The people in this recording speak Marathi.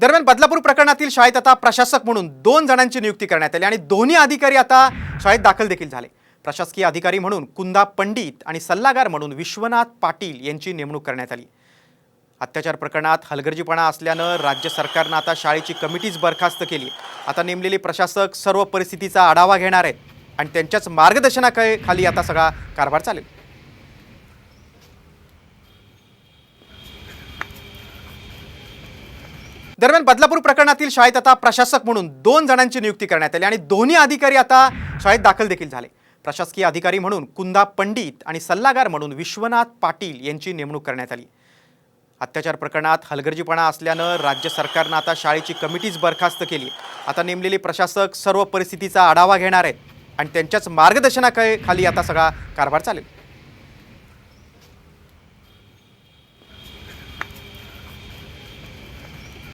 दरम्यान बदलापूर प्रकरणातील शाळेत आता प्रशासक म्हणून 2 जणांची नियुक्ती करण्यात आली आणि दोन्ही अधिकारी आता शाळेत दाखल देखील झाले। प्रशासकीय अधिकारी म्हणून कुंदा पंडित आणि सल्लागार म्हणून विश्वनाथ पाटील यांची नेमणूक करण्यात आली। अत्याचार प्रकरणात हलगर्जीपणा असल्यानं राज्य सरकारनं आता शाळेची कमिटीच बरखास्त केली। आता नेमलेले प्रशासक सर्व परिस्थितीचा आढावा घेणार आहेत आणि त्यांच्याच मार्गदर्शनाखाली आता सगळा कारभार चालेल। दरम्यान बदलापूर प्रकरणातील शाळेत आता प्रशासक म्हणून 2 जणांची नियुक्ती करण्यात आली आणि दोन्ही अधिकारी आता शाळेत दाखल देखील झाले। प्रशासकीय अधिकारी म्हणून कुंदा पंडित आणि सल्लागार म्हणून विश्वनाथ पाटील यांची नेमणूक करण्यात आली। अत्याचार प्रकरणात हलगर्जीपणा असल्यानं राज्य सरकारनं आता शाळेची कमिटीच बरखास्त केली। आता नेमलेले प्रशासक सर्व परिस्थितीचा आढावा घेणार आहेत आणि त्यांच्याच मार्गदर्शनाखाली आता सगळा कारभार चालेल।